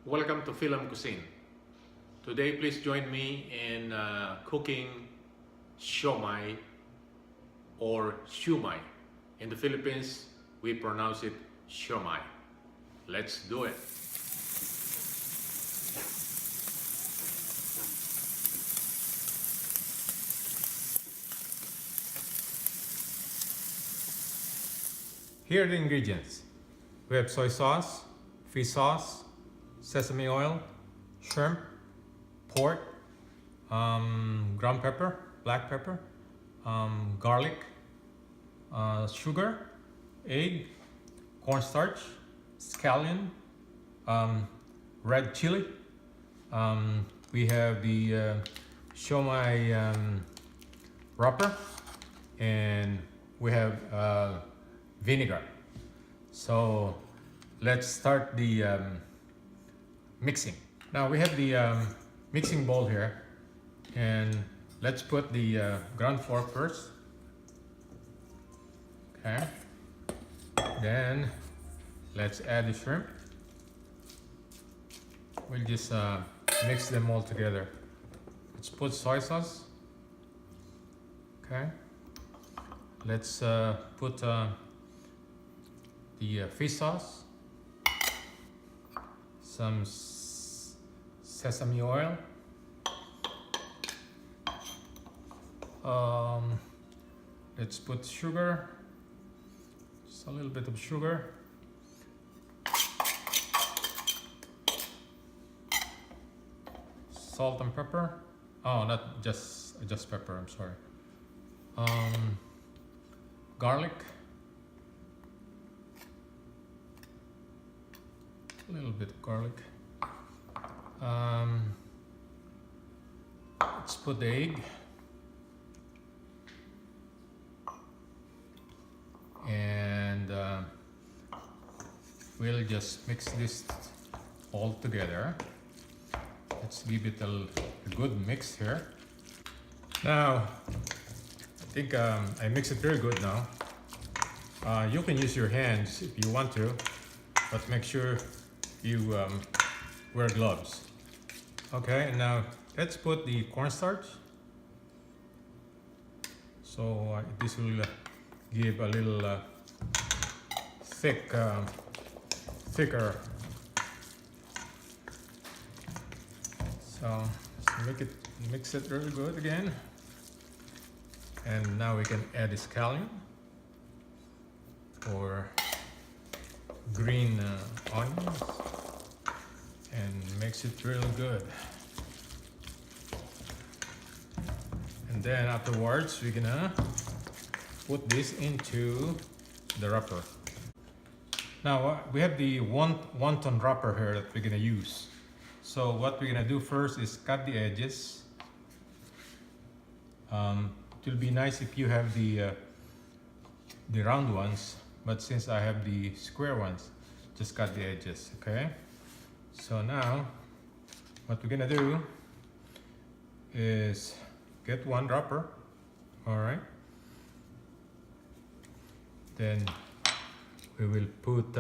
Welcome to FILAM Cuisine. Today, please join me in cooking Siomai or Shumai. In the Philippines, we pronounce it Siomai. Let's do it. Here are the ingredients. We have soy sauce, fish sauce, sesame oil, shrimp, pork, ground pepper, black pepper, garlic, sugar, egg, cornstarch, scallion, red chili. We have the Shumai wrapper, and we have vinegar. So let's start the mixing. Now we have the mixing bowl here, and let's put the ground floor first. Okay. Then let's add the shrimp. We'll just mix them all together. Let's put soy sauce. Okay. Let's put the fish sauce, some sesame oil, let's put sugar, just a little bit of sugar, salt and pepper. Oh, not just pepper, I'm sorry. Garlic, a little bit of garlic. Let's put the egg, and we'll just mix this all together. Let's give it a good mix here. Now, I think I mix it very good now. You can use your hands if you want to, but make sure you wear gloves. Okay, and now let's put the cornstarch. So this will give a little thicker. So let's mix it really good again. And now we can add the scallion or green onions and mix it really good. And then afterwards we're gonna put this into the wrapper. Now we have the wonton wrapper here that we're gonna use. So what we're gonna do first is cut the edges. It will be nice if you have the round ones, but since I have the square ones, just cut the edges, okay? So now, what we're gonna do is get one wrapper, all right? Then we will put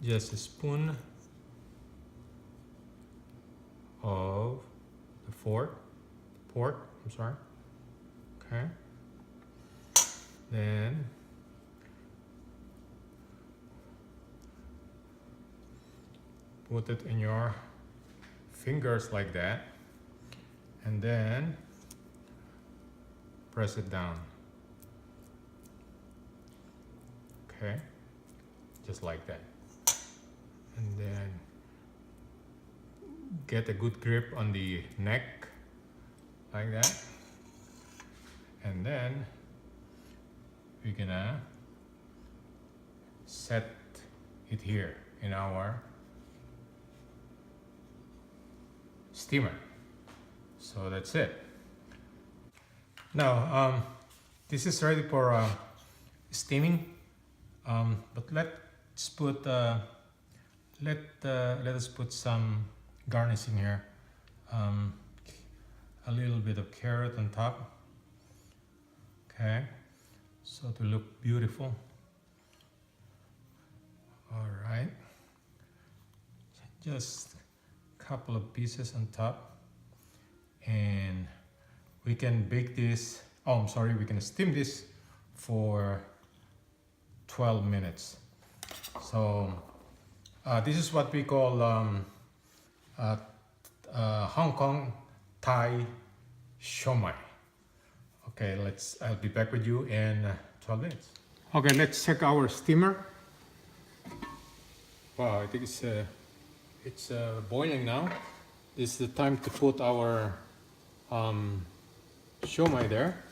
just a spoon of the pork, I'm sorry. Okay. Then put it in your fingers like that, and then press it down. Okay, just like that. And then get a good grip on the neck like that. And then we're gonna set it here in our steamer. So that's it. Now this is ready for steaming, but let's put let us put some garnishing here. A little bit of carrot on top. Okay, so to look beautiful. All right, just a couple of pieces on top, and we can bake this, oh I'm sorry, we can steam this for 12 minutes. So this is what we call Hong Kong Thai Shumai. Okay, I'll be back with you in 12 minutes. Okay, let's check our steamer. Wow, I think it's boiling now. This is the time to put our Siomai there.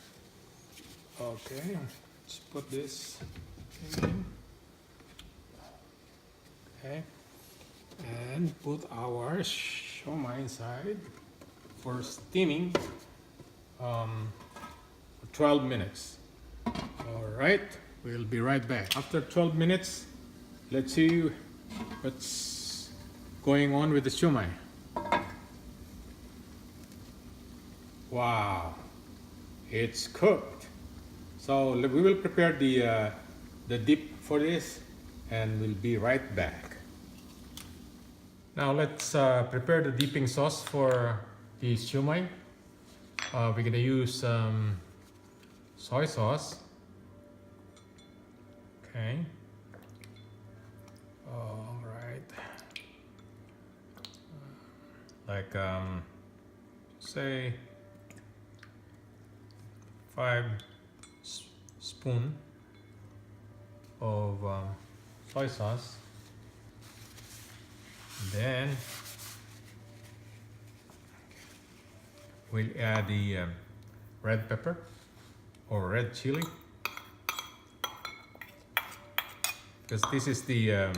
Okay, let's put this in. Okay, and put our Siomai inside for steaming for 12 minutes. All right, we'll be right back. After 12 minutes, let's see what's going on with the Siomai. Wow, it's cooked. So we will prepare the dip for this, and we'll be right back. Now let's prepare the dipping sauce for the Siomai. We're gonna use soy sauce. Okay. All right. Like say 5 spoons of soy sauce. Then we'll add the red pepper or red chili, because this is the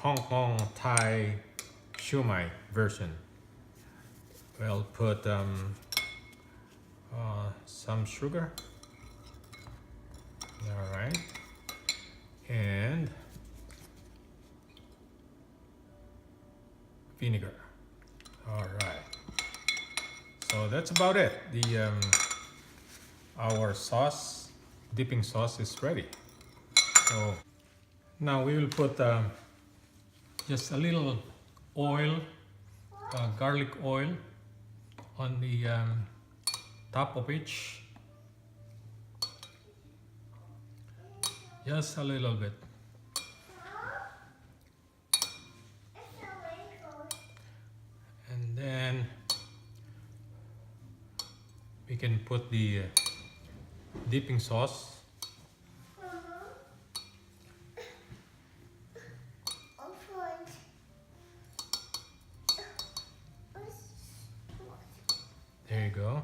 Hong Kong Thai Shumai version. We'll put some sugar. All right, and vinegar. All right, so that's about it. The our sauce, dipping sauce, is ready. So now we will put just a little oil, garlic oil, on the top of each. Just a little bit. And then we can put the dipping sauce. There you go.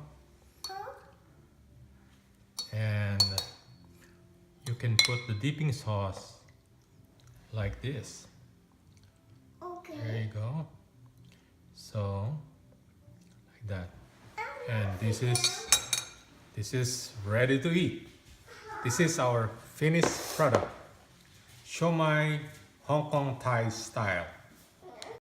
And you can put the dipping sauce like this. Okay. There you go. So like that. And this is ready to eat. This is our finished product. Shumai Hong Kong Thai style.